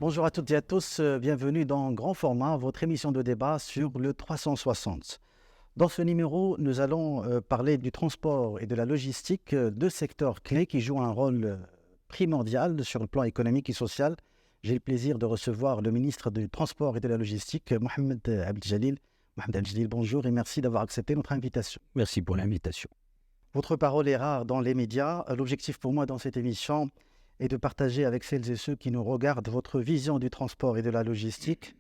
Bonjour à toutes et à tous, bienvenue dans Grand Format, votre émission de débat sur le 360. Dans ce numéro, nous allons parler du transport et de la logistique, deux secteurs clés qui jouent un rôle primordial sur le plan économique et social. J'ai le plaisir de recevoir le ministre du Transport et de la Logistique, Mohamed Abdeljalil. Mohamed Abdeljalil, bonjour et merci d'avoir accepté notre invitation. Merci pour l'invitation. Votre parole est rare dans les médias. L'objectif pour moi dans cette émission est de partager avec celles et ceux qui nous regardent votre vision du transport et de la logistique.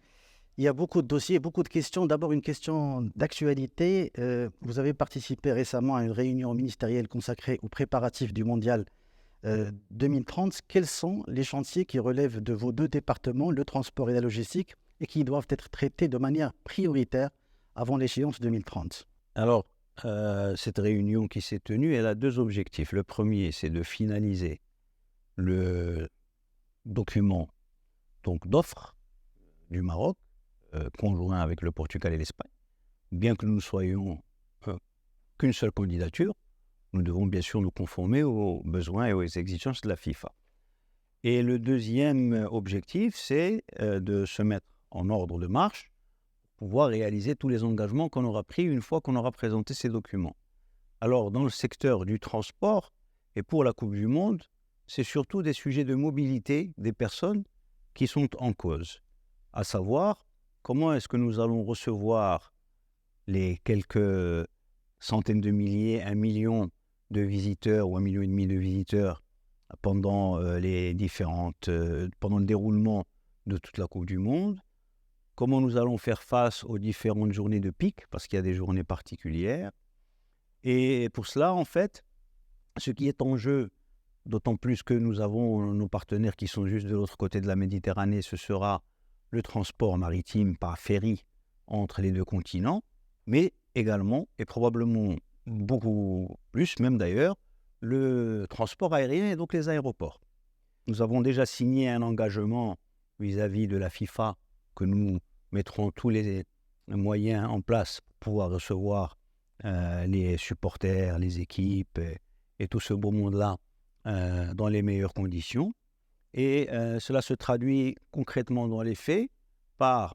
Il y a beaucoup de dossiers, beaucoup de questions. D'abord, une question d'actualité. Vous avez participé récemment à une réunion ministérielle consacrée aux préparatifs du Mondial 2030. Quels sont les chantiers qui relèvent de vos deux départements, le transport et la logistique, et qui doivent être traités de manière prioritaire avant l'échéance 2030? Alors, cette réunion qui s'est tenue, elle a deux objectifs. Le premier, c'est de finaliser le document d'offre du Maroc, conjoint avec le Portugal et l'Espagne. Bien que nous ne soyons qu'une seule candidature, nous devons bien sûr nous conformer aux besoins et aux exigences de la FIFA. Et le deuxième objectif, c'est de se mettre en ordre de marche pour pouvoir réaliser tous les engagements qu'on aura pris une fois qu'on aura présenté ces documents. Alors, dans le secteur du transport et pour la Coupe du Monde, c'est surtout des sujets de mobilité des personnes qui sont en cause, à savoir comment est-ce que nous allons recevoir les quelques centaines de milliers, 1 million de visiteurs ou 1,5 million de visiteurs pendant pendant le déroulement de toute la Coupe du Monde, comment nous allons faire face aux différentes journées de pic, parce qu'il y a des journées particulières. Et pour cela, en fait, ce qui est en jeu, d'autant plus que nous avons nos partenaires qui sont juste de l'autre côté de la Méditerranée, ce sera le transport maritime par ferry entre les deux continents, mais également, et probablement beaucoup plus même d'ailleurs, le transport aérien et donc les aéroports. Nous avons déjà signé un engagement vis-à-vis de la FIFA que nous mettrons tous les moyens en place pour pouvoir recevoir les supporters, les équipes et tout ce beau monde-là dans les meilleures conditions. Et cela se traduit concrètement dans les faits par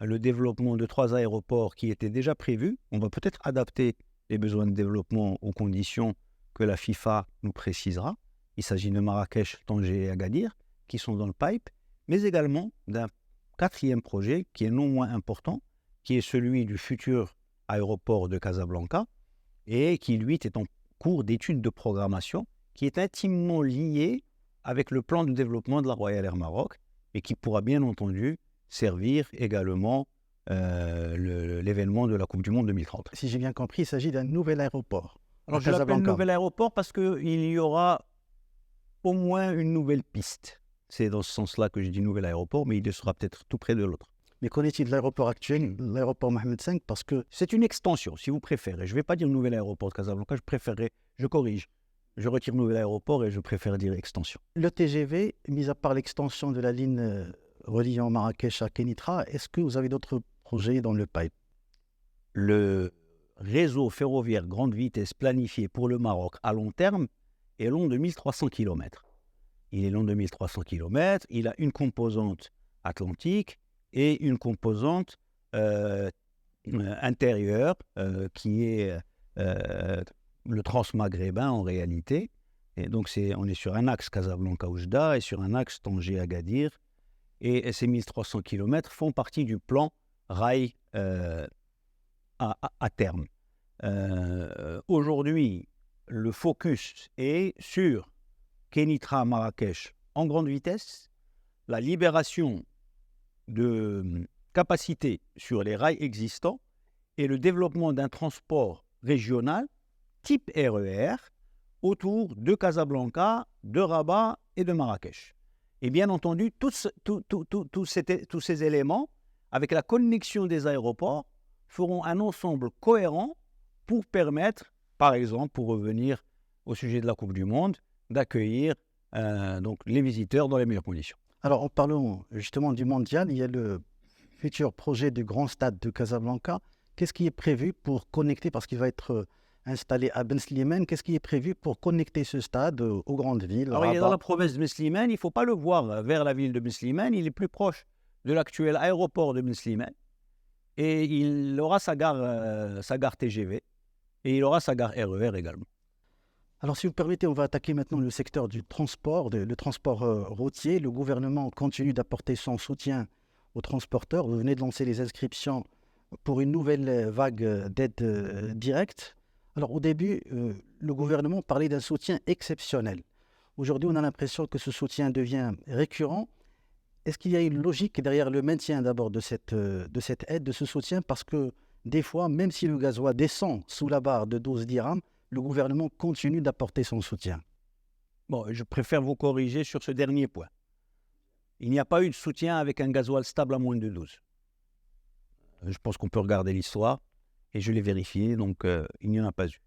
le développement de 3 aéroports qui étaient déjà prévus. On va peut-être adapter les besoins de développement aux conditions que la FIFA nous précisera. Il s'agit de Marrakech, Tanger et Agadir qui sont dans le pipe, mais également d'un 4e projet qui est non moins important, qui est celui du futur aéroport de Casablanca et qui, lui, est en cours d'étude de programmation, qui est intimement lié avec le plan de développement de la Royal Air Maroc et qui pourra bien entendu servir également l'événement de la Coupe du Monde 2030. Si j'ai bien compris, il s'agit d'un nouvel aéroport. Alors je l'appelle nouvel aéroport parce qu'il y aura au moins une nouvelle piste. C'est dans ce sens-là que je dis nouvel aéroport, mais il sera peut-être tout près de l'autre. Mais qu'en-est-il de l'aéroport actuel, l'aéroport Mohamed V, parce que c'est une extension, si vous préférez. Je ne vais pas dire nouvel aéroport de Casablanca, je corrige. Je retire nouvel aéroport et je préfère dire extension. Le TGV, mis à part l'extension de la ligne reliant Marrakech à Kenitra, est-ce que vous avez d'autres projets dans le pipe? Le réseau ferroviaire grande vitesse planifié pour le Maroc à long terme est long de 1300 km. Il est long de 1300 km, il a une composante atlantique et une composante intérieure qui est le transmaghrébin en réalité. Et donc on est sur un axe Casablanca-Oujda et sur un axe Tanger-Agadir. Et ces 1300 km font partie du plan rail à terme. Aujourd'hui, le focus est sur Kenitra-Marrakech en grande vitesse, la libération de capacités sur les rails existants et le développement d'un transport régional type RER autour de Casablanca, de Rabat et de Marrakech. Et bien entendu, tous ces éléments, avec la connexion des aéroports, feront un ensemble cohérent pour permettre, par exemple, pour revenir au sujet de la Coupe du Monde, d'accueillir donc les visiteurs dans les meilleures conditions. Alors, en parlant justement du mondial, il y a le futur projet du grand stade de Casablanca. Qu'est-ce qui est prévu pour connecter, parce qu'il va être installé à Ben Slimane. Qu'est-ce qui est prévu pour connecter ce stade aux grandes villes, Alors, il est dans Rabat? la province de Ben Slimane. Il ne faut pas le voir vers la ville de Ben Slimane. Il est plus proche de l'actuel aéroport de Ben Slimane. Et il aura sa gare TGV. Et il aura sa gare RER également. Alors, si vous permettez, on va attaquer maintenant le secteur du transport, le transport routier. Le gouvernement continue d'apporter son soutien aux transporteurs. Vous venez de lancer les inscriptions pour une nouvelle vague d'aide directe. Alors, au début, le gouvernement parlait d'un soutien exceptionnel. Aujourd'hui, on a l'impression que ce soutien devient récurrent. Est-ce qu'il y a une logique derrière le maintien d'abord de cette aide, de ce soutien? Parce que des fois, même si le gasoil descend sous la barre de 12 dirhams, le gouvernement continue d'apporter son soutien. Bon, je préfère vous corriger sur ce dernier point. Il n'y a pas eu de soutien avec un gasoil stable à moins de 12. Je pense qu'on peut regarder l'histoire et je l'ai vérifié, donc il n'y en a pas eu.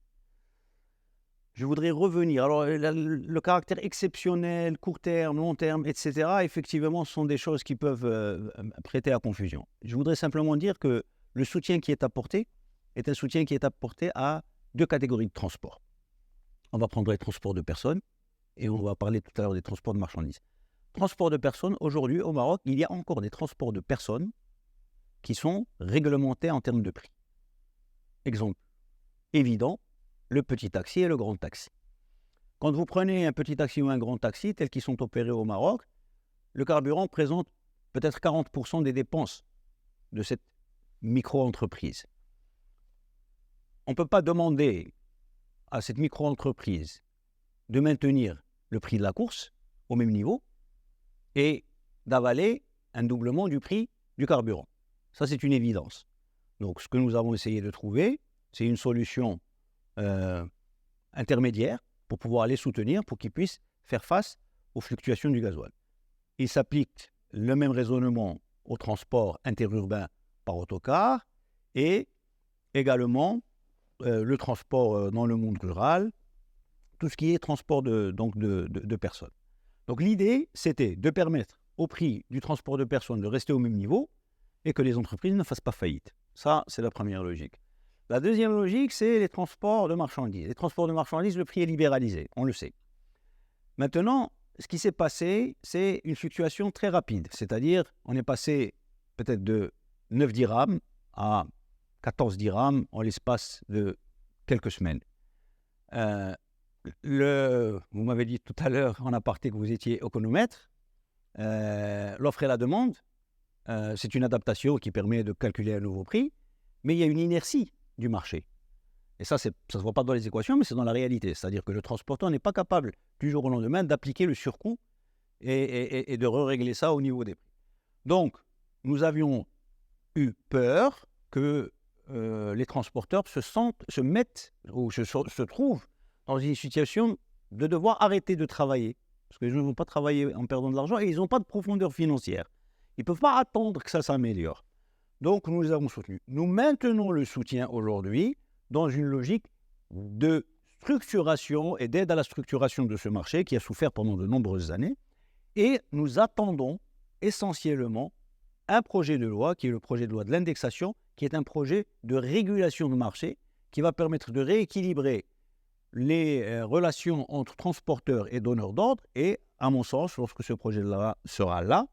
Je voudrais revenir. Alors, le caractère exceptionnel, court terme, long terme, etc., effectivement, ce sont des choses qui peuvent prêter à confusion. Je voudrais simplement dire que le soutien qui est apporté est un soutien qui est apporté à deux catégories de transport. On va prendre les transports de personnes et on va parler tout à l'heure des transports de marchandises. Transport de personnes, aujourd'hui au Maroc, il y a encore des transports de personnes qui sont réglementés en termes de prix. Exemple évident, le petit taxi et le grand taxi. Quand vous prenez un petit taxi ou un grand taxi, tels qu'ils sont opérés au Maroc, le carburant présente peut-être 40% des dépenses de cette micro-entreprise. On ne peut pas demander à cette micro-entreprise de maintenir le prix de la course au même niveau et d'avaler un doublement du prix du carburant. Ça, c'est une évidence. Donc, ce que nous avons essayé de trouver, c'est une solution intermédiaire pour pouvoir les soutenir, pour qu'ils puissent faire face aux fluctuations du gasoil. Il s'applique le même raisonnement au transport interurbain par autocar et également le transport dans le monde rural, tout ce qui est transport de personnes. Donc l'idée, c'était de permettre au prix du transport de personnes de rester au même niveau et que les entreprises ne fassent pas faillite. Ça, c'est la première logique. La deuxième logique, c'est les transports de marchandises. Les transports de marchandises, le prix est libéralisé, on le sait. Maintenant, ce qui s'est passé, c'est une fluctuation très rapide. C'est-à-dire, on est passé peut-être de 9 dirhams à 14 dirhams en l'espace de quelques semaines. Vous m'avez dit tout à l'heure en aparté que vous étiez économètre. L'offre et la demande, c'est une adaptation qui permet de calculer un nouveau prix, mais il y a une inertie du marché. Et ça ne se voit pas dans les équations, mais c'est dans la réalité. C'est-à-dire que le transporteur n'est pas capable, du jour au lendemain, d'appliquer le surcoût et de régler ça au niveau des prix. Donc, nous avions eu peur que les transporteurs se mettent ou se trouvent dans une situation de devoir arrêter de travailler. Parce qu'ils ne vont pas travailler en perdant de l'argent et ils n'ont pas de profondeur financière. Ils ne peuvent pas attendre que ça s'améliore. Donc, nous les avons soutenus. Nous maintenons le soutien aujourd'hui dans une logique de structuration et d'aide à la structuration de ce marché qui a souffert pendant de nombreuses années. Et nous attendons essentiellement un projet de loi qui est le projet de loi de l'indexation, qui est un projet de régulation de marché qui va permettre de rééquilibrer les relations entre transporteurs et donneurs d'ordre. Et, à mon sens, lorsque ce projet de loi sera là,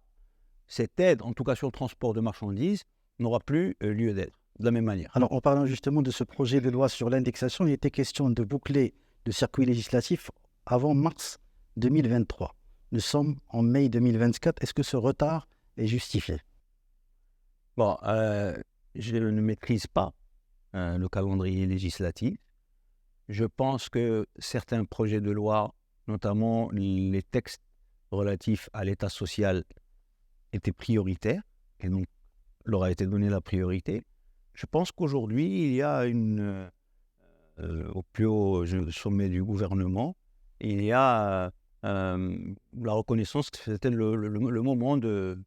cette aide, en tout cas sur le transport de marchandises, n'aura plus lieu d'être, de la même manière. Alors, en parlant justement de ce projet de loi sur l'indexation, il était question de boucler le circuit législatif avant mars 2023. Nous sommes en mai 2024. Est-ce que ce retard est justifié? Bon, je ne maîtrise pas le calendrier législatif. Je pense que certains projets de loi, notamment les textes relatifs à l'état social, étaient prioritaires et donc leur a été donnée la priorité. Je pense qu'aujourd'hui, il y a au plus haut sommet du gouvernement, il y a la reconnaissance que c'était le moment de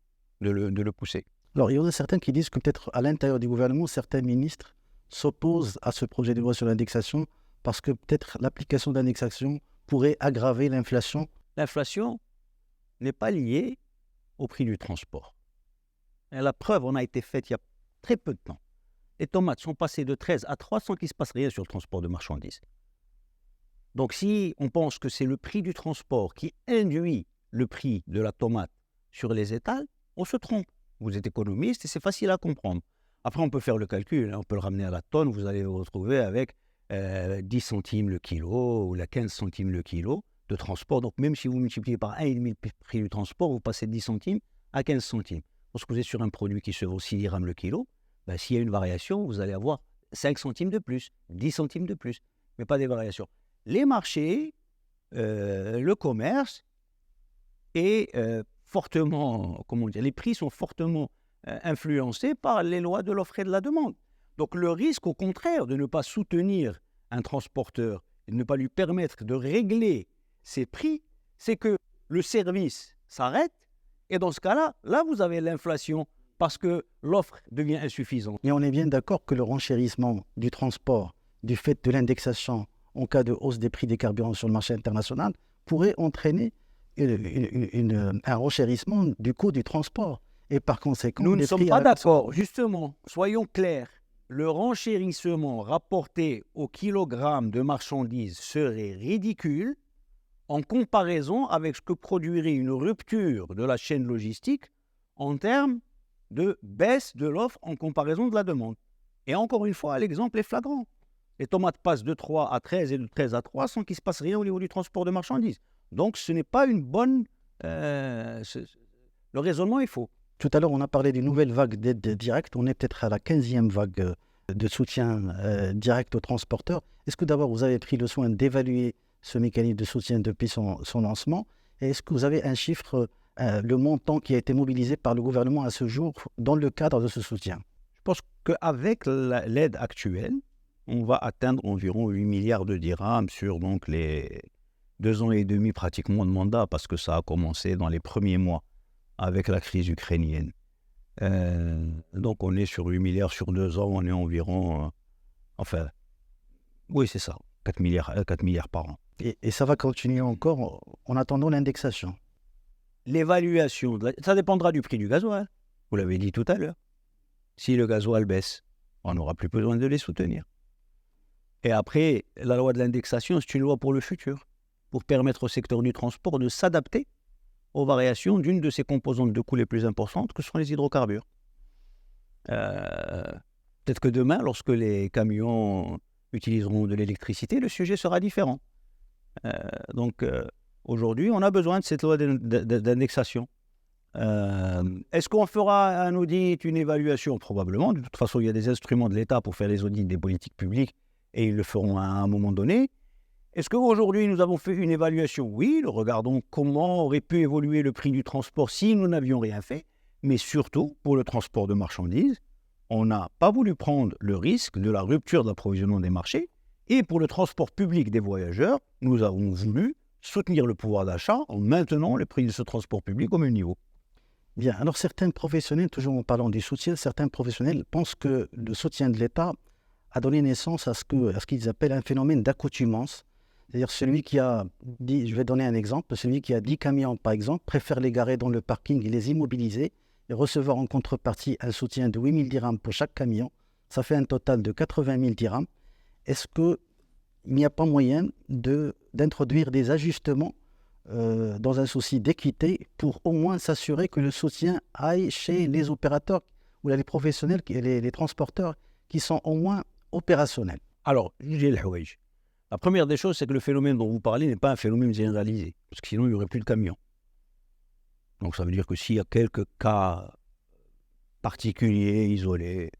le pousser. Alors, il y en a certains qui disent que peut-être à l'intérieur du gouvernement, certains ministres s'opposent à ce projet de loi sur l'indexation parce que peut-être l'application de l'indexation pourrait aggraver l'inflation. L'inflation n'est pas liée au prix du transport. Et la preuve en a été faite il y a très peu de temps. les tomates sont passées de 13 à 3 sans qu'il ne se passe rien sur le transport de marchandises. Donc, si on pense que c'est le prix du transport qui induit le prix de la tomate sur les étals, on se trompe. Vous êtes économiste et c'est facile à comprendre. Après, on peut faire le calcul, hein, on peut le ramener à la tonne, vous allez vous retrouver avec 10 centimes le kilo ou la 15 centimes le kilo de transport. Donc, même si vous multipliez par 1,5 le prix du transport, vous passez de 10 centimes à 15 centimes. Lorsque vous êtes sur un produit qui se vaut 6 dirhams le kilo, ben, s'il y a une variation, vous allez avoir 5 centimes de plus, 10 centimes de plus, mais pas des variations. Les marchés, le commerce est fortement, comment dire, les prix sont fortement influencés par les lois de l'offre et de la demande. Donc le risque, au contraire, de ne pas soutenir un transporteur et de ne pas lui permettre de régler ses prix, c'est que le service s'arrête et dans ce cas-là, là vous avez l'inflation parce que l'offre devient insuffisante. Et on est bien d'accord que le renchérissement du transport, du fait de l'indexation en cas de hausse des prix des carburants sur le marché international, pourrait entraîner un renchérissement du coût du transport. Et par conséquent, nous ne sommes pas d'accord. Justement, soyons clairs. Le renchérissement rapporté au kilogramme de marchandises serait ridicule en comparaison avec ce que produirait une rupture de la chaîne logistique en termes de baisse de l'offre en comparaison de la demande. Et encore une fois, l'exemple est flagrant. Les tomates passent de 3 à 13 et de 13 à 3 sans qu'il ne se passe rien au niveau du transport de marchandises. Donc, ce n'est pas une bonne... le raisonnement est faux. Tout à l'heure, on a parlé d'une nouvelle vague d'aide directe. On est peut-être à la 15e vague de soutien direct aux transporteurs. Est-ce que d'abord, vous avez pris le soin d'évaluer ce mécanisme de soutien depuis son lancement? Et est-ce que vous avez un chiffre, le montant qui a été mobilisé par le gouvernement à ce jour dans le cadre de ce soutien? Je pense qu'avec l'aide actuelle, on va atteindre environ 8 milliards de dirhams sur donc, les 2 ans et demi pratiquement de mandat, parce que ça a commencé dans les premiers mois avec la crise ukrainienne. Donc on est sur 8 milliards sur 2 ans, on est environ... oui c'est ça, 4 milliards par an. Et ça va continuer encore en attendant l'indexation. L'évaluation, ça dépendra du prix du gasoil. Vous l'avez dit tout à l'heure. Si le gasoil baisse, on n'aura plus besoin de les soutenir. Et après, la loi de l'indexation, c'est une loi pour le futur, pour permettre au secteur du transport de s'adapter aux variations d'une de ses composantes de coûts les plus importantes, que sont les hydrocarbures. Peut-être que demain, lorsque les camions utiliseront de l'électricité, le sujet sera différent. Donc, aujourd'hui, on a besoin de cette loi d'indexation. Est-ce qu'on fera un audit, une évaluation? Probablement. De toute façon, il y a des instruments de l'État pour faire les audits des politiques publiques et ils le feront à un moment donné. Est-ce qu'aujourd'hui, nous avons fait une évaluation? Oui, nous regardons comment aurait pu évoluer le prix du transport si nous n'avions rien fait. Mais surtout, pour le transport de marchandises, on n'a pas voulu prendre le risque de la rupture d'approvisionnement des marchés. Et pour le transport public des voyageurs, nous avons voulu soutenir le pouvoir d'achat en maintenant le prix de ce transport public au même niveau. Bien, alors certains professionnels, toujours en parlant du soutien, certains professionnels pensent que le soutien de l'État a donné naissance à ce qu'ils appellent un phénomène d'accoutumance. C'est-à-dire celui qui a 10, je vais donner un exemple, celui qui a 10 camions par exemple, préfère les garer dans le parking et les immobiliser et recevoir en contrepartie un soutien de 8 000 dirhams pour chaque camion. Ça fait un total de 80 000 dirhams. Est-ce qu'il n'y a pas moyen d'introduire des ajustements dans un souci d'équité pour au moins s'assurer que le soutien aille chez les opérateurs ou les professionnels, les transporteurs qui sont au moins opérationnels? Alors, la première des choses, c'est que le phénomène dont vous parlez n'est pas un phénomène généralisé, parce que sinon il n'y aurait plus de camions. Donc ça veut dire que s'il y a quelques cas particuliers, isolés,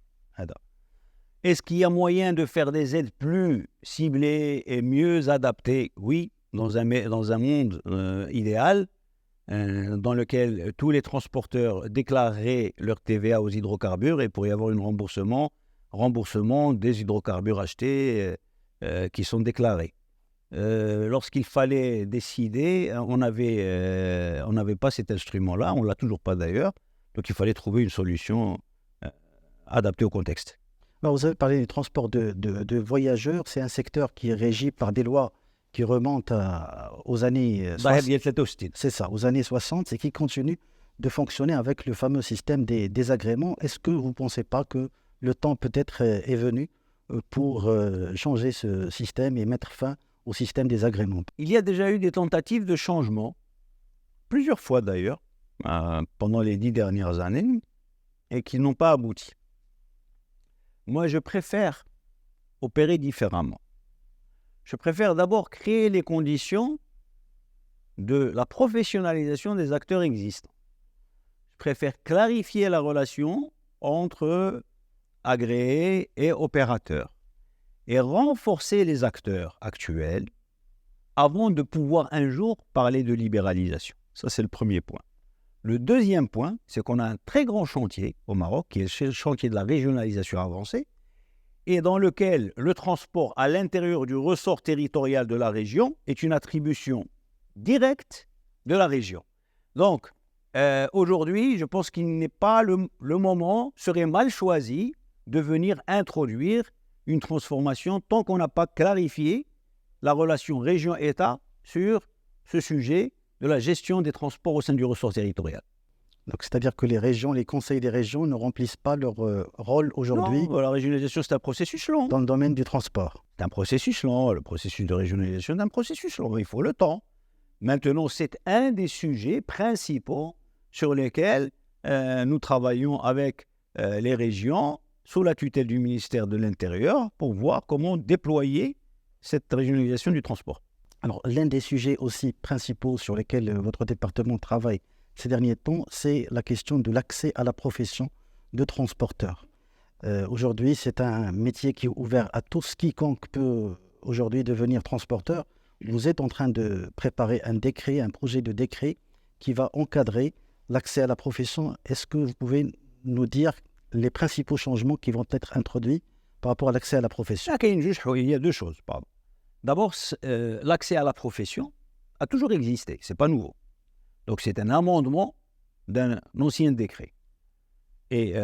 est-ce qu'il y a moyen de faire des aides plus ciblées et mieux adaptées? Oui, dans un monde idéal, dans lequel tous les transporteurs déclareraient leur TVA aux hydrocarbures et pourrait y avoir un remboursement des hydrocarbures achetés qui sont déclarés. Lorsqu'il fallait décider, on n'avait pas cet instrument-là, on ne l'a toujours pas d'ailleurs, donc il fallait trouver une solution adaptée au contexte. Alors, vous avez parlé du transport de voyageurs, c'est un secteur qui est régi par des lois qui remontent aux années 60. C'est ça, aux années 60, et qui continue de fonctionner avec le fameux système des agréments. Est-ce que vous ne pensez pas que le temps peut-être est venu pour changer ce système et mettre fin au système des agréments. Il y a déjà eu des tentatives de changement, plusieurs fois d'ailleurs, pendant les 10 dernières années, et qui n'ont pas abouti. Moi, je préfère opérer différemment. Je préfère d'abord créer les conditions de la professionnalisation des acteurs existants. Je préfère clarifier la relation entre agréés et opérateurs et renforcer les acteurs actuels avant de pouvoir un jour parler de libéralisation. Ça, c'est le premier point. Le deuxième point, c'est qu'on a un très grand chantier au Maroc, qui est le chantier de la régionalisation avancée, et dans lequel le transport à l'intérieur du ressort territorial de la région est une attribution directe de la région. Donc, aujourd'hui, je pense qu'il n'est pas le moment, serait mal choisi de venir introduire une transformation tant qu'on n'a pas clarifié la relation région-État sur ce sujet de la gestion des transports au sein du ressort territorial. Donc, c'est-à-dire que les régions, les conseils des régions ne remplissent pas leur rôle aujourd'hui Non, la régionalisation, c'est un processus long. dans le domaine du transport. C'est un processus lent. Le processus de régionalisation est un processus long. Il faut le temps. Maintenant, c'est un des sujets principaux sur lesquels nous travaillons avec les régions sous la tutelle du ministère de l'Intérieur pour voir comment déployer cette régionalisation du transport. Alors, l'un des sujets aussi principaux sur lesquels votre département travaille ces derniers temps, c'est la question de l'accès à la profession de transporteur. Aujourd'hui, c'est un métier qui est ouvert à tous. Quiconque peut aujourd'hui devenir transporteur. Vous êtes en train de préparer un décret, un projet de décret qui va encadrer l'accès à la profession. Est-ce que vous pouvez nous dire les principaux changements qui vont être introduits par rapport à l'accès à la profession? Il y a deux choses. Pardon. D'abord, l'accès à la profession a toujours existé, ce n'est pas nouveau. Donc c'est un amendement d'un ancien décret. Et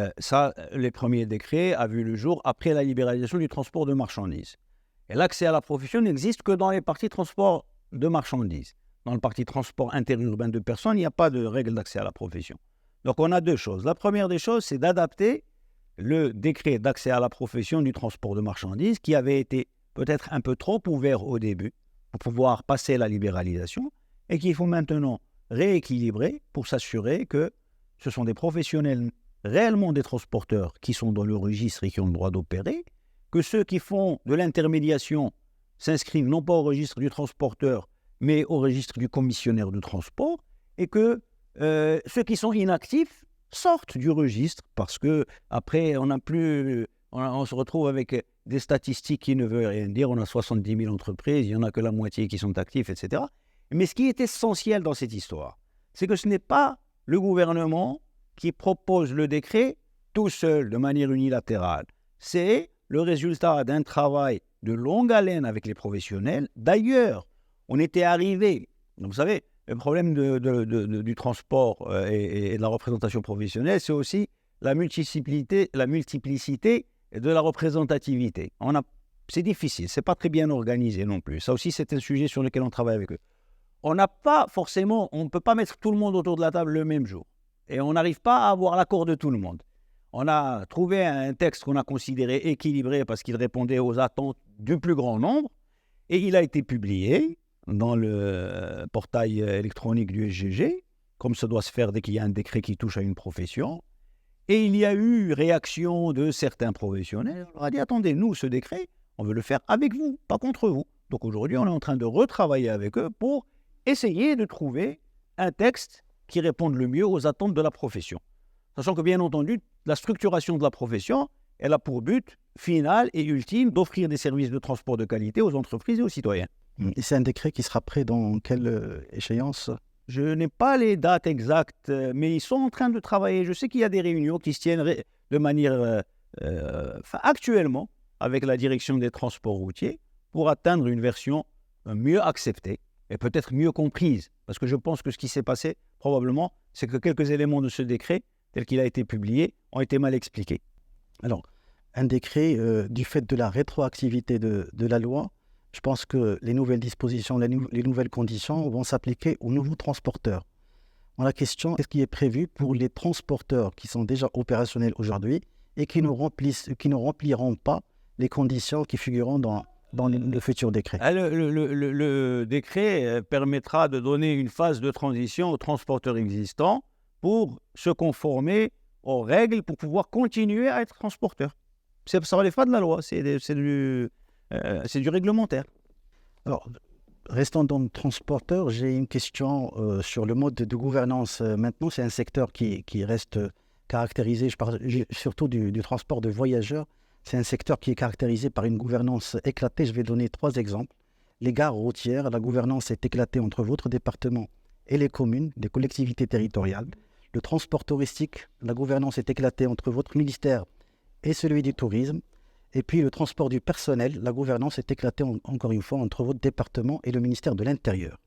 les premiers décrets ont vu le jour après la libéralisation du transport de marchandises. Et l'accès à la profession n'existe que dans les parties transport de marchandises. Dans le parti transport interurbain de personnes, il n'y a pas de règle d'accès à la profession. Donc on a deux choses. La première des choses, c'est d'adapter le décret d'accès à la profession du transport de marchandises qui avait été peut-être un peu trop ouvert au début pour pouvoir passer la libéralisation et qu'il faut maintenant rééquilibrer pour s'assurer que ce sont des professionnels réellement des transporteurs qui sont dans le registre et qui ont le droit d'opérer, que ceux qui font de l'intermédiation s'inscrivent non pas au registre du transporteur, mais au registre du commissionnaire de transport, et que ceux qui sont inactifs sortent du registre, parce qu'après, on se retrouve avec des statistiques qui ne veulent rien dire. On a 70 000 entreprises, il n'y en a que la moitié qui sont actifs, etc. Mais ce qui est essentiel dans cette histoire, c'est que ce n'est pas le gouvernement qui propose le décret tout seul, de manière unilatérale. C'est le résultat d'un travail de longue haleine avec les professionnels. D'ailleurs, on était arrivé, vous savez, le problème du transport et de la représentation professionnelle, c'est aussi la multiplicité de la représentativité. C'est difficile, c'est pas très bien organisé non plus. Ça aussi, c'est un sujet sur lequel on travaille avec eux. On n'a pas forcément, on ne peut pas mettre tout le monde autour de la table le même jour. Et on n'arrive pas à avoir l'accord de tout le monde. On a trouvé un texte qu'on a considéré équilibré parce qu'il répondait aux attentes du plus grand nombre. Et il a été publié dans le portail électronique du SGG, comme ça doit se faire dès qu'il y a un décret qui touche à une profession. Et il y a eu réaction de certains professionnels. On a dit, attendez, nous, ce décret, on veut le faire avec vous, pas contre vous. Donc aujourd'hui, on est en train de retravailler avec eux pour essayer de trouver un texte qui réponde le mieux aux attentes de la profession. Sachant que, bien entendu, la structuration de la profession, elle a pour but final et ultime d'offrir des services de transport de qualité aux entreprises et aux citoyens. Et c'est un décret qui sera prêt dans quelle échéance? Je n'ai pas les dates exactes, mais ils sont en train de travailler. Je sais qu'il y a des réunions qui se tiennent de manière actuellement avec la direction des transports routiers pour atteindre une version mieux acceptée et peut-être mieux comprise. Parce que je pense que ce qui s'est passé, probablement, c'est que quelques éléments de ce décret, tel qu'il a été publié, ont été mal expliqués. Alors, un décret, du fait de la rétroactivité de la loi, je pense que les nouvelles dispositions, les nouvelles conditions vont s'appliquer aux nouveaux transporteurs. La question, qu'est-ce qui est prévu pour les transporteurs qui sont déjà opérationnels aujourd'hui et qui ne rempliront pas les conditions qui figureront dans le futur décret. Le décret permettra de donner une phase de transition aux transporteurs existants pour se conformer aux règles pour pouvoir continuer à être transporteur. Ça relève pas de la loi, c'est du réglementaire. Alors, restons dans le transporteur, j'ai une question sur le mode de gouvernance. Maintenant, c'est un secteur qui reste caractérisé, je parle surtout du transport de voyageurs. C'est un secteur qui est caractérisé par une gouvernance éclatée. Je vais donner 3 exemples. Les gares routières, la gouvernance est éclatée entre votre département et les communes, les collectivités territoriales. Le transport touristique, la gouvernance est éclatée entre votre ministère et celui du tourisme. Et puis le transport du personnel, la gouvernance est éclatée encore une fois entre votre département et le ministère de l'Intérieur.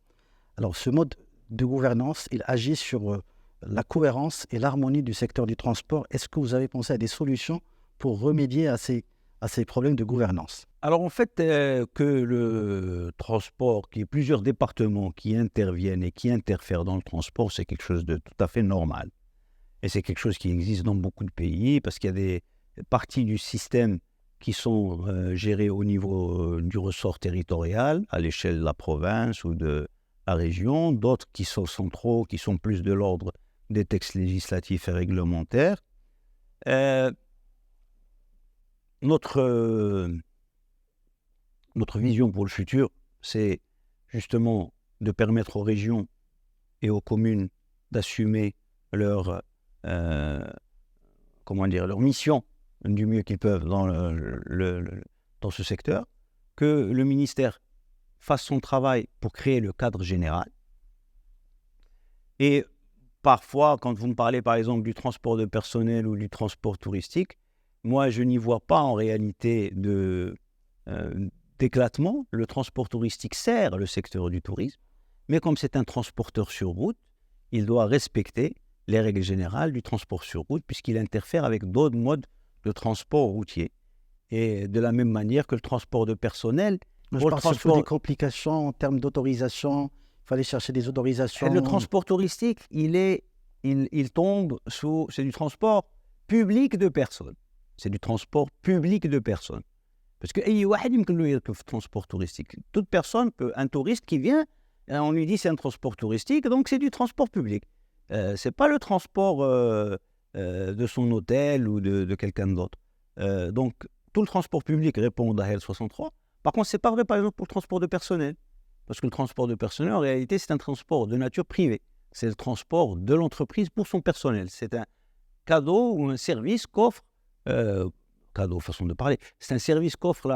Alors ce mode de gouvernance, il agit sur la cohérence et l'harmonie du secteur du transport. Est-ce que vous avez pensé à des solutions pour remédier à ces problèmes de gouvernance? Alors en fait, que le transport, qu'il y ait plusieurs départements qui interviennent et qui interfèrent dans le transport, c'est quelque chose de tout à fait normal. Et c'est quelque chose qui existe dans beaucoup de pays parce qu'il y a des parties du système qui sont gérées au niveau du ressort territorial, à l'échelle de la province ou de la région, d'autres qui sont centraux, qui sont plus de l'ordre des textes législatifs et réglementaires. Notre vision pour le futur, c'est justement de permettre aux régions et aux communes d'assumer leur mission du mieux qu'ils peuvent dans ce secteur, que le ministère fasse son travail pour créer le cadre général. Et parfois, quand vous me parlez par exemple du transport de personnel ou du transport touristique, moi je n'y vois pas en réalité d'éclatement. Le transport touristique sert le secteur du tourisme, mais comme c'est un transporteur sur route, il doit respecter les règles générales du transport sur route puisqu'il interfère avec d'autres modes de transport routier. Et de la même manière que le transport de personnel. Je parle surtout des complications en termes d'autorisation. Il fallait chercher des autorisations. Le transport touristique, il tombe sous... C'est du transport public de personnes. C'est du transport public de personnes. Parce que le transport touristique, toute personne peut, un touriste qui vient, on lui dit c'est un transport touristique, donc c'est du transport public. C'est pas le transport de son hôtel ou de quelqu'un d'autre. Donc tout le transport public répond à L63. Par contre, c'est pas vrai par exemple pour le transport de personnel. Parce que le transport de personnel, en réalité, c'est un transport de nature privée. C'est le transport de l'entreprise pour son personnel. C'est un cadeau ou un service qu'offre cadeau, façon de parler. C'est un service qu'offre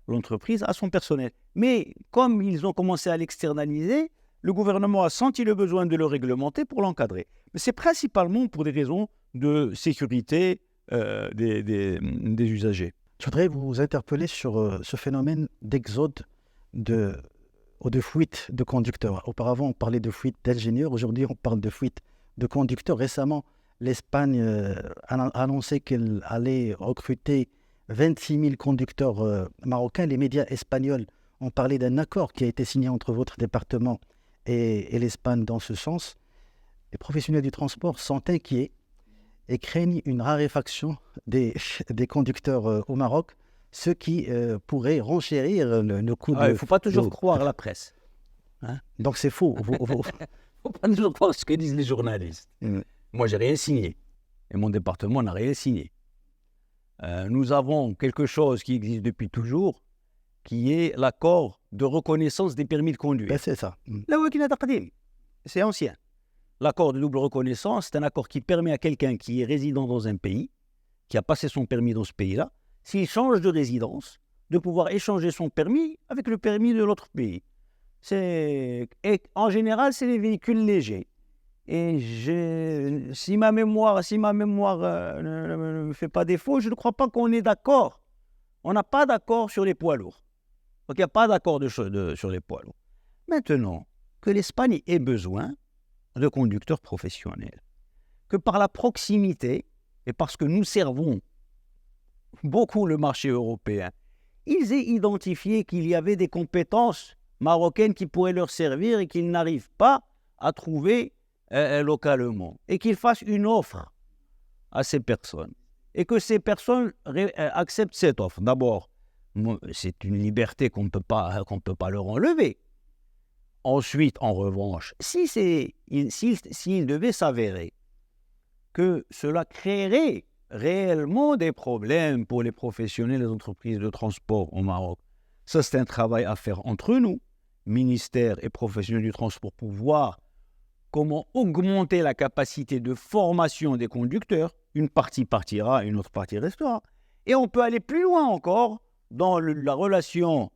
l'entreprise à son personnel. Mais comme ils ont commencé à l'externaliser, le gouvernement a senti le besoin de le réglementer pour l'encadrer. Mais c'est principalement pour des raisons de sécurité des usagers. Je voudrais vous interpeller sur ce phénomène d'exode ou de fuite de conducteurs. Auparavant, on parlait de fuite d'ingénieurs. Aujourd'hui, on parle de fuite de conducteurs. Récemment, l'Espagne a annoncé qu'elle allait recruter 26 000 conducteurs marocains. Les médias espagnols ont parlé d'un accord qui a été signé entre votre département et l'Espagne dans ce sens. Les professionnels du transport sont inquiets et craignent une raréfaction des conducteurs au Maroc, ce qui pourrait renchérir le coût de... Il ne faut pas toujours croire la presse. Hein? Donc c'est faux. Il ne faut pas toujours croire ce que disent les journalistes. Moi, je n'ai rien signé. Et mon département n'a rien signé. Nous avons quelque chose qui existe depuis toujours, qui est l'accord de reconnaissance des permis de conduire. Ben, c'est ça. C'est ancien. L'accord de double reconnaissance, c'est un accord qui permet à quelqu'un qui est résident dans un pays, qui a passé son permis dans ce pays-là, s'il change de résidence, de pouvoir échanger son permis avec le permis de l'autre pays. Et en général, c'est les véhicules légers. Et si ma mémoire ne me fait pas défaut, je ne crois pas qu'on est d'accord. On n'a pas d'accord sur les poids lourds. Donc il n'y a pas d'accord sur les poids lourds. Maintenant, que l'Espagne ait besoin de conducteurs professionnels, que par la proximité et parce que nous servons beaucoup le marché européen, ils aient identifié qu'il y avait des compétences marocaines qui pourraient leur servir et qu'ils n'arrivent pas à trouver localement, et qu'ils fassent une offre à ces personnes. et que ces personnes acceptent cette offre. D'abord, c'est une liberté qu'on ne peut pas leur enlever. Ensuite, en revanche, s'il devait s'avérer que cela créerait réellement des problèmes pour les professionnels et les entreprises de transport au Maroc, ça c'est un travail à faire entre nous, ministère et professionnels du transport, pour voir comment augmenter la capacité de formation des conducteurs. Une partie partira, une autre partie restera. Et on peut aller plus loin encore dans la relation,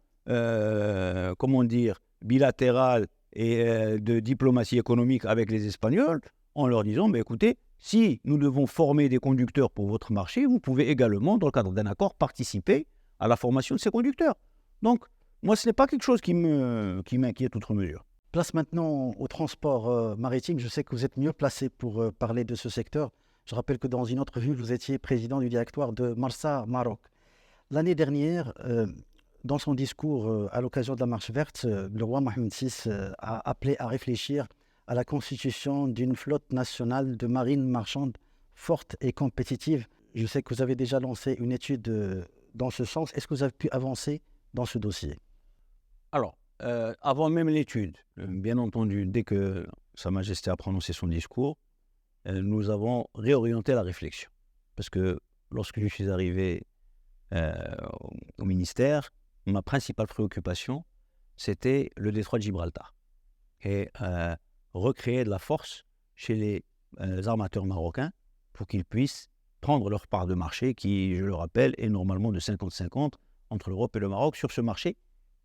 bilatérale et de diplomatie économique avec les Espagnols, en leur disant, écoutez, si nous devons former des conducteurs pour votre marché, vous pouvez également, dans le cadre d'un accord, participer à la formation de ces conducteurs. Donc, moi, ce n'est pas quelque chose qui m'inquiète outre mesure. Place maintenant au transport maritime. Je sais que vous êtes mieux placé pour parler de ce secteur. Je rappelle que dans une autre vue, vous étiez président du directoire de Marsa Maroc. L'année dernière, dans son discours à l'occasion de la Marche verte, le roi Mohamed VI a appelé à réfléchir à la constitution d'une flotte nationale de marine marchande forte et compétitive. Je sais que vous avez déjà lancé une étude dans ce sens. Est-ce que vous avez pu avancer dans ce dossier? Alors, avant même l'étude, bien entendu, dès que Sa Majesté a prononcé son discours, nous avons réorienté la réflexion. Parce que lorsque je suis arrivé au ministère, ma principale préoccupation, c'était le détroit de Gibraltar. Et recréer de la force chez les armateurs marocains pour qu'ils puissent prendre leur part de marché qui, je le rappelle, est normalement de 50-50 entre l'Europe et le Maroc sur ce marché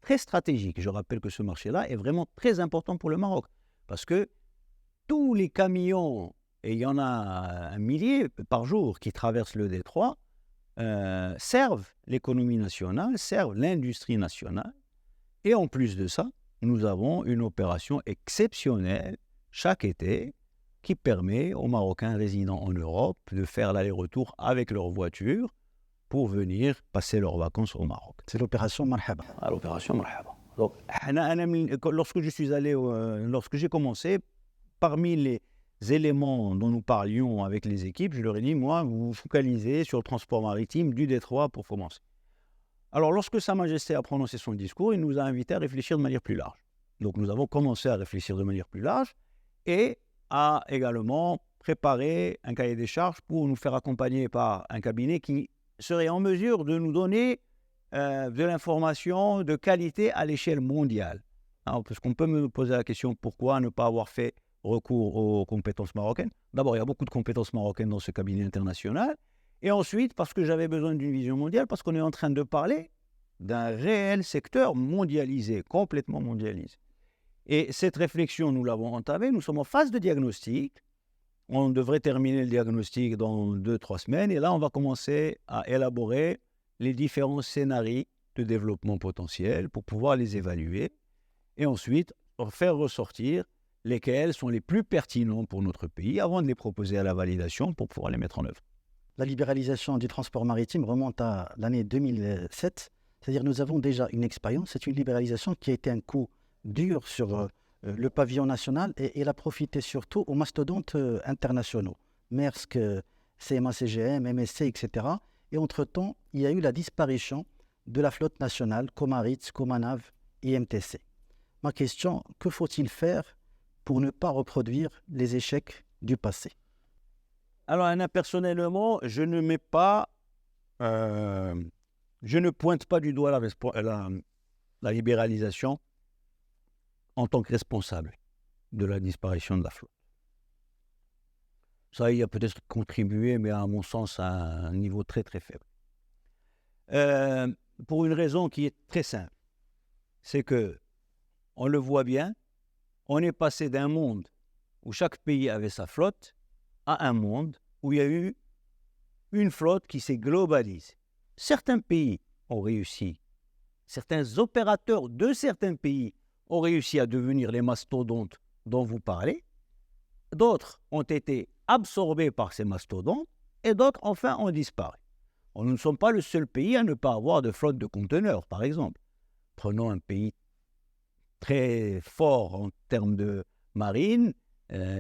très stratégique. Je rappelle que ce marché-là est vraiment très important pour le Maroc parce que tous les camions, et il y en a un millier par jour qui traversent le détroit, servent l'économie nationale, servent l'industrie nationale. Et en plus de ça, nous avons une opération exceptionnelle chaque été qui permet aux Marocains résidant en Europe de faire l'aller-retour avec leur voiture pour venir passer leurs vacances au Maroc. C'est l'opération Marhaba. L'opération Marhaba. Donc, lorsque j'ai commencé, parmi les éléments dont nous parlions avec les équipes, je leur ai dit, moi, vous vous focalisez sur le transport maritime du détroit pour commencer. Alors, lorsque Sa Majesté a prononcé son discours, il nous a invités à réfléchir de manière plus large. Donc, nous avons commencé à réfléchir de manière plus large et à également préparer un cahier des charges pour nous faire accompagner par un cabinet qui serait en mesure de nous donner de l'information de qualité à l'échelle mondiale. Alors, parce qu'on peut me poser la question, pourquoi ne pas avoir fait recours aux compétences marocaines? D'abord, il y a beaucoup de compétences marocaines dans ce cabinet international. Et ensuite, parce que j'avais besoin d'une vision mondiale, parce qu'on est en train de parler d'un réel secteur mondialisé, complètement mondialisé. Et cette réflexion, nous l'avons entamée, nous sommes en phase de diagnostic. On devrait terminer le diagnostic dans 2-3 semaines. Et là, on va commencer à élaborer les différents scénarios de développement potentiel pour pouvoir les évaluer. Et ensuite, faire ressortir lesquels sont les plus pertinents pour notre pays avant de les proposer à la validation pour pouvoir les mettre en œuvre. La libéralisation du transport maritime remonte à l'année 2007, c'est-à-dire nous avons déjà une expérience. C'est une libéralisation qui a été un coup dur sur le pavillon national et elle a profité surtout aux mastodontes internationaux, Maersk, CMA-CGM, MSC, etc. Et entre-temps, il y a eu la disparition de la flotte nationale, Comaritz, Comanav, IMTC. Ma question, que faut-il faire pour ne pas reproduire les échecs du passé? Alors, personnellement, je ne pointe pas du doigt la libéralisation en tant que responsable de la disparition de la flotte. Ça y a peut-être contribué, mais à mon sens, à un niveau très très faible. Pour une raison qui est très simple, c'est que, on le voit bien, on est passé d'un monde où chaque pays avait sa flotte à un monde où il y a eu une flotte qui s'est globalisée. Certains pays ont réussi, certains opérateurs de certains pays ont réussi à devenir les mastodontes dont vous parlez, d'autres ont été absorbés par ces mastodontes et d'autres, enfin, ont disparu. Nous ne sommes pas le seul pays à ne pas avoir de flotte de conteneurs, par exemple. Prenons un pays très fort en termes de marine,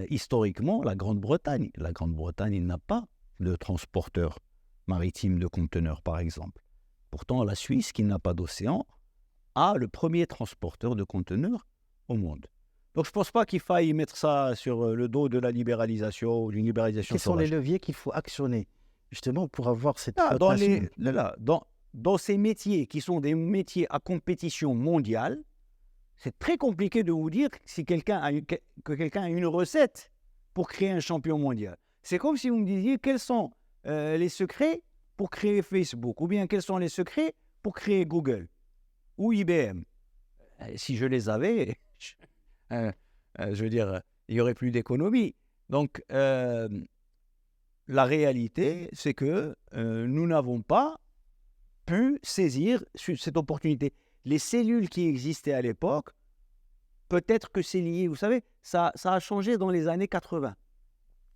historiquement, la Grande-Bretagne. La Grande-Bretagne n'a pas de transporteurs maritime de conteneurs, par exemple. Pourtant, la Suisse, qui n'a pas d'océan, a le premier transporteur de conteneurs au monde. Donc, je ne pense pas qu'il faille mettre ça sur le dos de la libéralisation ou d'une libéralisation Quels sont les sauvage. leviers qu'il faut actionner justement pour avoir cette Là, flotte dans, nationale? dans ces métiers qui sont des métiers à compétition mondiale, c'est très compliqué de vous dire si que quelqu'un a une recette pour créer un champion mondial. C'est comme si vous me disiez quels sont les secrets pour créer Facebook, ou bien quels sont les secrets pour créer Google ou IBM. Si je les avais, je veux dire, il n'y aurait plus d'économie. Donc, la réalité, c'est que nous n'avons pas pu saisir cette opportunité. Les cellules qui existaient à l'époque, peut-être que c'est lié, vous savez, ça a changé dans les années 80.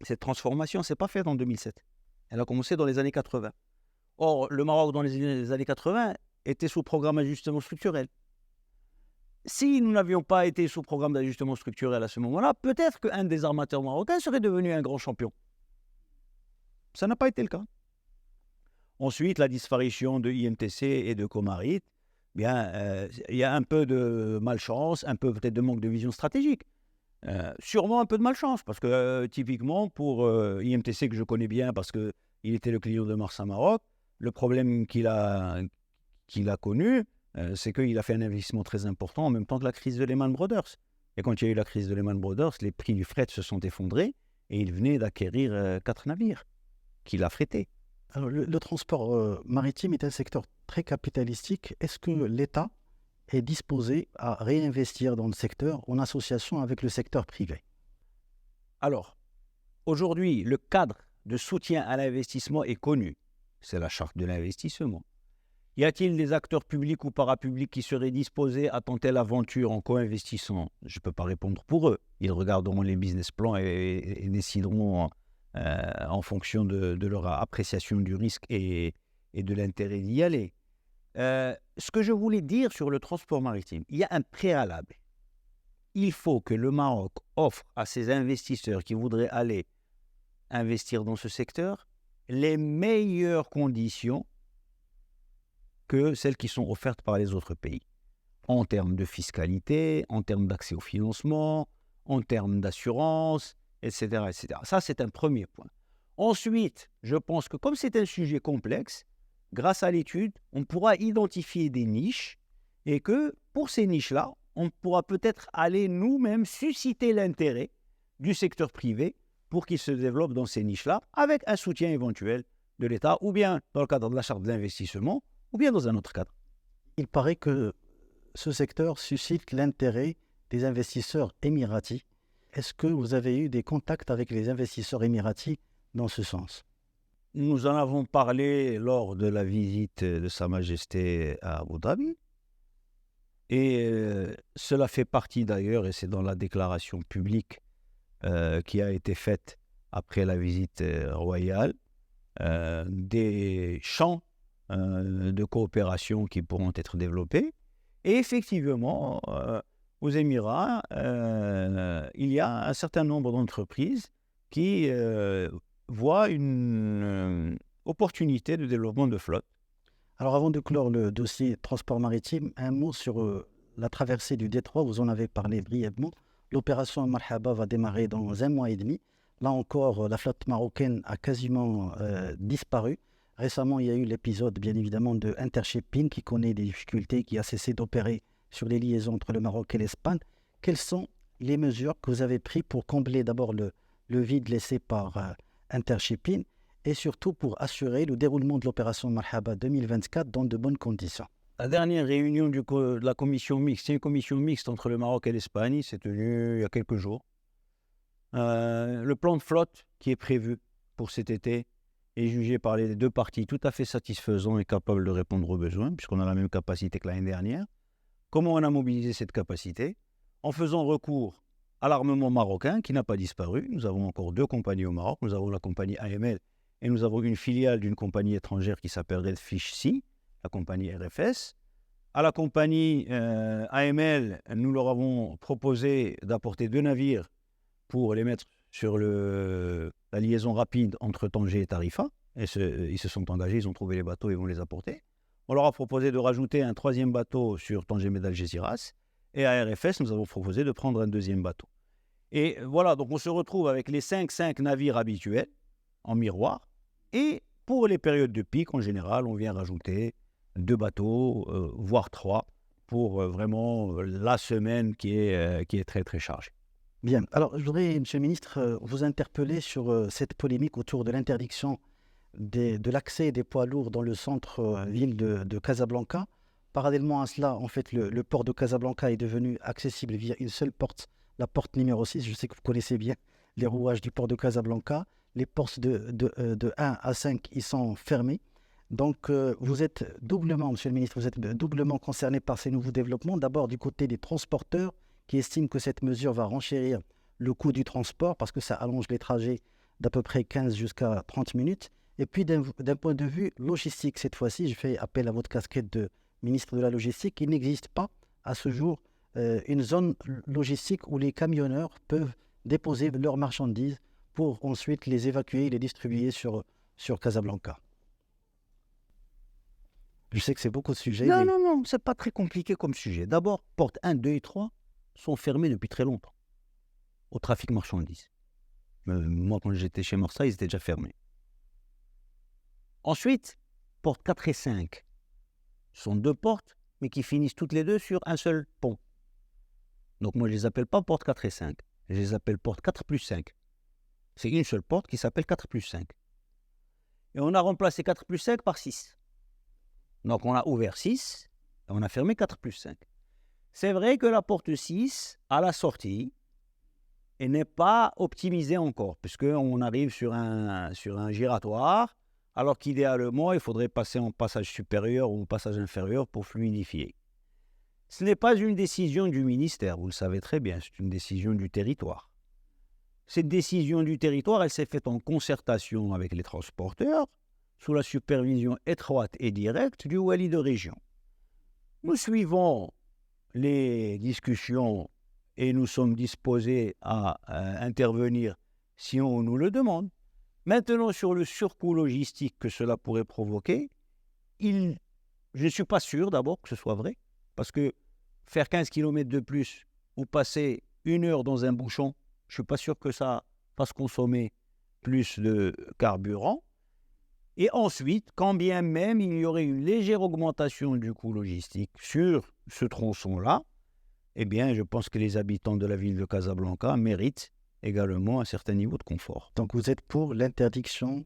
Cette transformation ne s'est pas faite en 2007. Elle a commencé dans les années 80. Or, le Maroc, dans les années 80, était sous programme d'ajustement structurel. Si nous n'avions pas été sous programme d'ajustement structurel à ce moment-là, peut-être qu'un des armateurs marocains serait devenu un grand champion. Ça n'a pas été le cas. Ensuite, la disparition de IMTC et de Comarit, bien, il y a un peu de malchance, un peu peut-être de manque de vision stratégique. Sûrement un peu de malchance, parce que typiquement pour IMTC, que je connais bien parce qu'il était le client de Marsa Maroc, le problème qu'il a connu, c'est qu'il a fait un investissement très important en même temps que la crise de Lehman Brothers. Et quand il y a eu la crise de Lehman Brothers, les prix du fret se sont effondrés et il venait d'acquérir 4 navires qu'il a frétés. Alors, le transport maritime est un secteur très capitalistique. Est-ce que l'État est disposé à réinvestir dans le secteur en association avec le secteur privé? Alors, aujourd'hui, le cadre de soutien à l'investissement est connu. C'est la charte de l'investissement. Y a-t-il des acteurs publics ou parapublics qui seraient disposés à tenter l'aventure en co-investissant? Je ne peux pas répondre pour eux. Ils regarderont les business plans et décideront en fonction de leur appréciation du risque et de l'intérêt d'y aller. Ce que je voulais dire sur le transport maritime, il y a un préalable. Il faut que le Maroc offre à ses investisseurs qui voudraient aller investir dans ce secteur les meilleures conditions que celles qui sont offertes par les autres pays, en termes de fiscalité, en termes d'accès au financement, en termes d'assurance, etc., etc. Ça, c'est un premier point. Ensuite, je pense que comme c'est un sujet complexe, grâce à l'étude, on pourra identifier des niches et que pour ces niches-là, on pourra peut-être aller nous-mêmes susciter l'intérêt du secteur privé pour qu'il se développe dans ces niches-là avec un soutien éventuel de l'État ou bien dans le cadre de la charte de l'investissement ou bien dans un autre cadre. Il paraît que ce secteur suscite l'intérêt des investisseurs émiratis. Est-ce que vous avez eu des contacts avec les investisseurs émiratis dans ce sens? Nous en avons parlé lors de la visite de Sa Majesté à Abu Dhabi. Et cela fait partie d'ailleurs, et c'est dans la déclaration publique qui a été faite après la visite royale, des champs de coopération qui pourront être développés. Et effectivement, aux Émirats, il y a un certain nombre d'entreprises qui voient une opportunité de développement de flotte. Alors avant de clore le dossier transport maritime, un mot sur la traversée du détroit, vous en avez parlé brièvement. L'opération Marhaba va démarrer dans 1 mois et demi. Là encore, la flotte marocaine a quasiment disparu. Récemment, il y a eu l'épisode, bien évidemment, de Intershipping qui connaît des difficultés, qui a cessé d'opérer sur les liaisons entre le Maroc et l'Espagne. Quelles sont les mesures que vous avez prises pour combler d'abord le vide laissé par Intershipping et surtout pour assurer le déroulement de l'opération Marhaba 2024 dans de bonnes conditions? La dernière réunion de la commission mixte, c'est une commission mixte entre le Maroc et l'Espagne, s'est tenue il y a quelques jours. Le plan de flotte qui est prévu pour cet été est jugé par les deux parties tout à fait satisfaisant et capable de répondre aux besoins, puisqu'on a la même capacité que l'année dernière. Comment on a mobilisé cette capacité? En faisant recours à l'armement marocain qui n'a pas disparu. Nous avons encore 2 compagnies au Maroc. Nous avons la compagnie AML et nous avons une filiale d'une compagnie étrangère qui s'appelle Redfish Sea, la compagnie RFS. À la compagnie AML, nous leur avons proposé d'apporter 2 navires pour les mettre sur la liaison rapide entre Tanger et Tarifa. ils se sont engagés, ils ont trouvé les bateaux, ils vont les apporter. On leur a proposé de rajouter un 3e bateau sur Tanger Med Algeciras. Et à RFS, nous avons proposé de prendre un 2e bateau. Et voilà, donc on se retrouve avec les 5 navires habituels en miroir. Et pour les périodes de pic, en général, on vient rajouter 2 bateaux, voire 3, pour vraiment la semaine qui est très, très chargée. Bien. Alors, je voudrais, Monsieur le ministre, vous interpeller sur cette polémique autour de l'interdiction de l'accès des poids lourds dans le centre-ville de Casablanca. Parallèlement à cela, en fait, le port de Casablanca est devenu accessible via une seule porte, la porte numéro 6. Je sais que vous connaissez bien les rouages du port de Casablanca. Les portes de 1 à 5, ils sont fermés. Donc, vous êtes doublement, Monsieur le ministre, vous êtes doublement concerné par ces nouveaux développements. D'abord, du côté des transporteurs qui estiment que cette mesure va renchérir le coût du transport parce que ça allonge les trajets d'à peu près 15 jusqu'à 30 minutes. Et puis, d'un point de vue logistique, cette fois-ci, je fais appel à votre casquette de ministre de la Logistique. Il n'existe pas à ce jour une zone logistique où les camionneurs peuvent déposer leurs marchandises pour ensuite les évacuer et les distribuer sur Casablanca. Je sais que c'est beaucoup de sujets. Non, c'est pas très compliqué comme sujet. D'abord, portes 1, 2 et 3 sont fermées depuis très longtemps au trafic marchandises. Moi, quand j'étais chez Marseille, ils étaient déjà fermés. Ensuite, portes 4 et 5 sont 2 portes, mais qui finissent toutes les deux sur un seul pont. Donc moi, je ne les appelle pas portes 4 et 5. Je les appelle portes 4 plus 5. C'est une seule porte qui s'appelle 4 plus 5. Et on a remplacé 4 plus 5 par 6. Donc on a ouvert 6 et on a fermé 4 plus 5. C'est vrai que la porte 6, à la sortie, elle n'est pas optimisée encore, puisqu'on arrive sur un giratoire, alors qu'idéalement, il faudrait passer en passage supérieur ou en passage inférieur pour fluidifier. Ce n'est pas une décision du ministère, vous le savez très bien, c'est une décision du territoire. Cette décision du territoire, elle s'est faite en concertation avec les transporteurs, sous la supervision étroite et directe du Wali de région. Nous suivons les discussions et nous sommes disposés à intervenir si on nous le demande. Maintenant, sur le surcoût logistique que cela pourrait provoquer, je ne suis pas sûr d'abord que ce soit vrai, parce que faire 15 km de plus ou passer 1 heure dans un bouchon, je ne suis pas sûr que ça fasse consommer plus de carburant. Et ensuite, quand bien même il y aurait une légère augmentation du coût logistique sur ce tronçon-là, eh bien, je pense que les habitants de la ville de Casablanca méritent également un certain niveau de confort. Donc vous êtes pour l'interdiction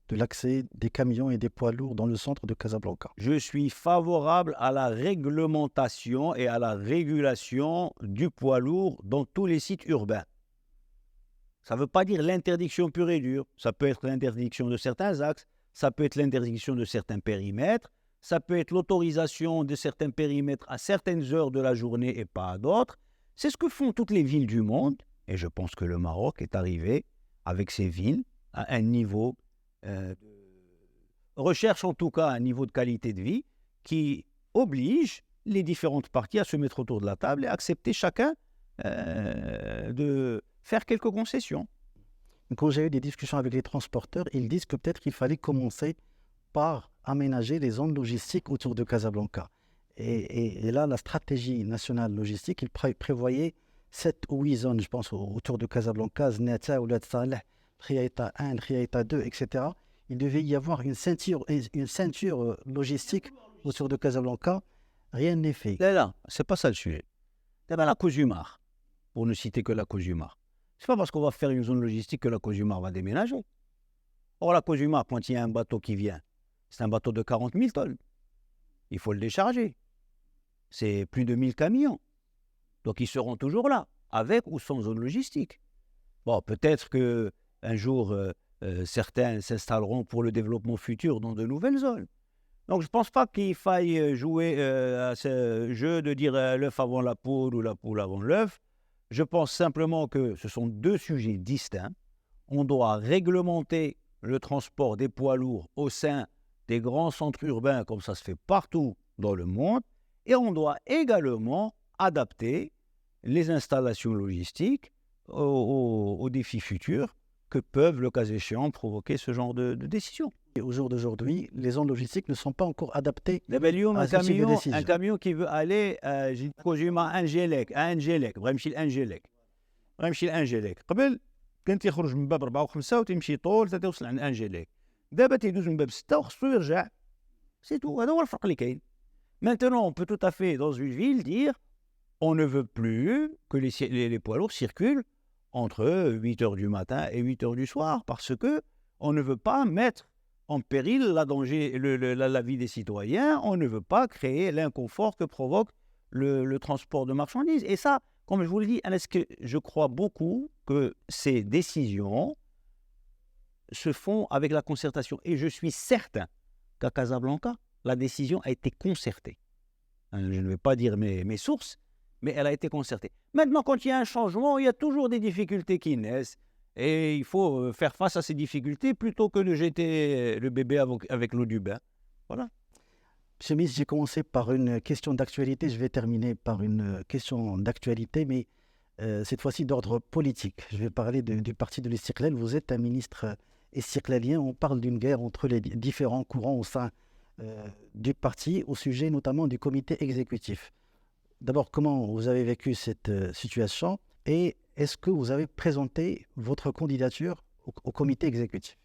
de l'accès des camions et des poids lourds dans le centre de Casablanca? Je suis favorable à la réglementation et à la régulation du poids lourd dans tous les sites urbains. Ça ne veut pas dire l'interdiction pure et dure. Ça peut être l'interdiction de certains axes, ça peut être l'interdiction de certains périmètres, ça peut être l'autorisation de certains périmètres à certaines heures de la journée et pas à d'autres. C'est ce que font toutes les villes du monde. Et je pense que le Maroc est arrivé avec ces villes à un niveau recherche en tout cas un niveau de qualité de vie qui oblige les différentes parties à se mettre autour de la table et accepter chacun de faire quelques concessions. Quand j'ai eu des discussions avec les transporteurs, ils disent que peut-être qu'il fallait commencer par aménager les zones logistiques autour de Casablanca. Et là, la stratégie nationale logistique, il prévoyait 7 ou 8 zones, je pense, autour de Casablanca, Znata, Oulad Saleh, Triaïta 1, Triaïta 2, etc. Il devait y avoir une ceinture logistique autour de Casablanca. Rien n'est fait. Là, c'est pas ça le sujet. La Cozumar, pour ne citer que la Cozumar. C'est pas parce qu'on va faire une zone logistique que la Cozumar va déménager. Or, la Cozumar, quand il y a un bateau qui vient, c'est un bateau de 40 000 tonnes. Il faut le décharger. C'est plus de 1000 camions. Donc, ils seront toujours là, avec ou sans zone logistique. Bon, peut-être qu'un jour, certains s'installeront pour le développement futur dans de nouvelles zones. Donc, je ne pense pas qu'il faille jouer à ce jeu de dire l'œuf avant la poule ou la poule avant l'œuf. Je pense simplement que ce sont 2 sujets distincts. On doit réglementer le transport des poids lourds au sein des grands centres urbains, comme ça se fait partout dans le monde. Et on doit également adapter les installations logistiques aux défis futurs que peuvent, le cas échéant, provoquer ce genre de décision. Et au jour d'aujourd'hui, les zones logistiques ne sont pas encore adaptées دابا اليوم à ce type de ان décision. كاميون كي veut aller جي بروجي مع انجيليك بغا يمشي لانجيليك قبل كان تيخرج من باب 4 و5 وتيمشي طول حتى توصل عند انجيليك. دابا تيدوز من باب 6 وخصو يرجع. سي تو، هذا هو الفرق اللي كاين. Maintenant, on peut tout à fait, dans une ville, dire on ne veut plus que les poids lourds circulent entre 8 h du matin et 8 h du soir, parce que on ne veut pas mettre en péril la vie des citoyens, on ne veut pas créer l'inconfort que provoque le transport de marchandises. Et ça, comme je vous le dis, est-ce que je crois beaucoup que ces décisions se font avec la concertation. Et je suis certain qu'à Casablanca, la décision a été concertée. Je ne vais pas dire mes sources, mais elle a été concertée. Maintenant, quand il y a un changement, il y a toujours des difficultés qui naissent. Et il faut faire face à ces difficultés plutôt que de jeter le bébé avec l'eau du bain. Voilà. Monsieur le ministre, j'ai commencé par une question d'actualité. Je vais terminer par une question d'actualité, mais cette fois-ci d'ordre politique. Je vais parler du parti de l'Istiqlal. Vous êtes un ministre istiqlalien. On parle d'une guerre entre les différents courants au sein du parti, au sujet notamment du comité exécutif. D'abord, comment vous avez vécu cette situation et est-ce que vous avez présenté votre candidature au comité exécutif?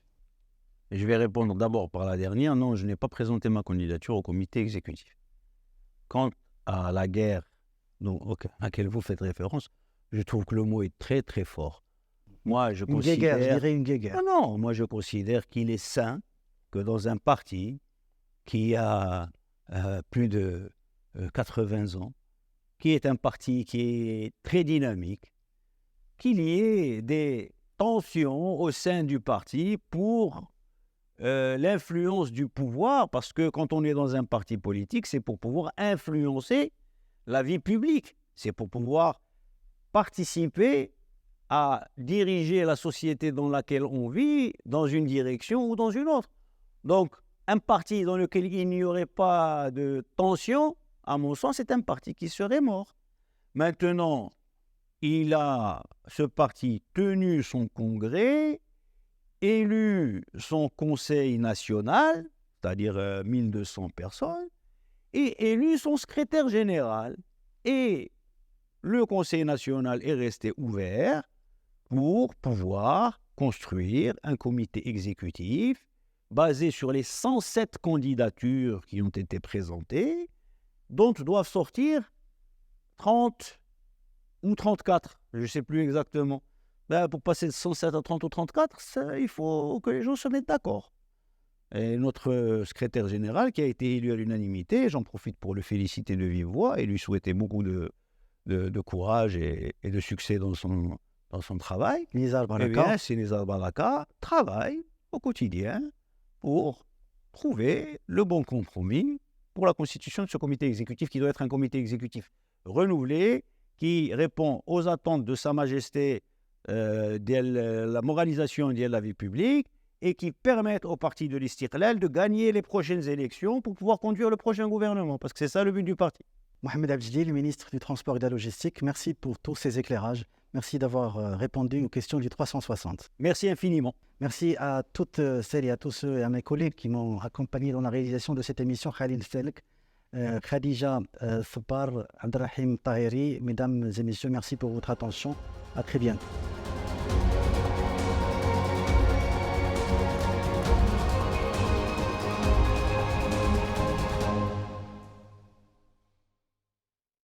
Je vais répondre d'abord par la dernière. Non, je n'ai pas présenté ma candidature au comité exécutif. Quant à la guerre à laquelle vous faites référence, je trouve que le mot est très très fort. Moi, je considère... guéguerre, je dirais une guéguerre. Non, moi je considère qu'il est sain que dans un parti qui a plus de 80 ans, qui est un parti qui est très dynamique, qu'il y ait des tensions au sein du parti pour l'influence du pouvoir, parce que quand on est dans un parti politique, c'est pour pouvoir influencer la vie publique, c'est pour pouvoir participer à diriger la société dans laquelle on vit, dans une direction ou dans une autre. Donc, un parti dans lequel il n'y aurait pas de tension, à mon sens, c'est un parti qui serait mort. Maintenant, ce parti tenu son congrès, élu son conseil national, c'est-à-dire 1200 personnes, et élu son secrétaire général. Et le conseil national est resté ouvert pour pouvoir construire un comité exécutif basé sur les 107 candidatures qui ont été présentées, dont doivent sortir 30 ou 34, je ne sais plus exactement. Pour passer de 107 à 30 ou 34, il faut que les gens se mettent d'accord. Et notre secrétaire général, qui a été élu à l'unanimité, j'en profite pour le féliciter de vive voix et lui souhaiter beaucoup de courage et de succès dans son travail. Nizar Baraka. C'est Nizar Baraka travaille au quotidien pour trouver le bon compromis pour la constitution de ce comité exécutif qui doit être un comité exécutif renouvelé, qui répond aux attentes de Sa Majesté de la moralisation de la vie publique et qui permette au parti de l'Istiqlal de gagner les prochaines élections pour pouvoir conduire le prochain gouvernement, parce que c'est ça le but du parti. Mohamed Abdjili, le ministre du Transport et de la Logistique, merci pour tous ces éclairages. Merci d'avoir répondu aux questions du 360. Merci infiniment. Merci à toutes celles et à tous ceux et à mes collègues qui m'ont accompagné dans la réalisation de cette émission. Khalil Selk, Khadija Fbar, Abdelrahim Tahiri. Mesdames et messieurs, merci pour votre attention. À très bientôt.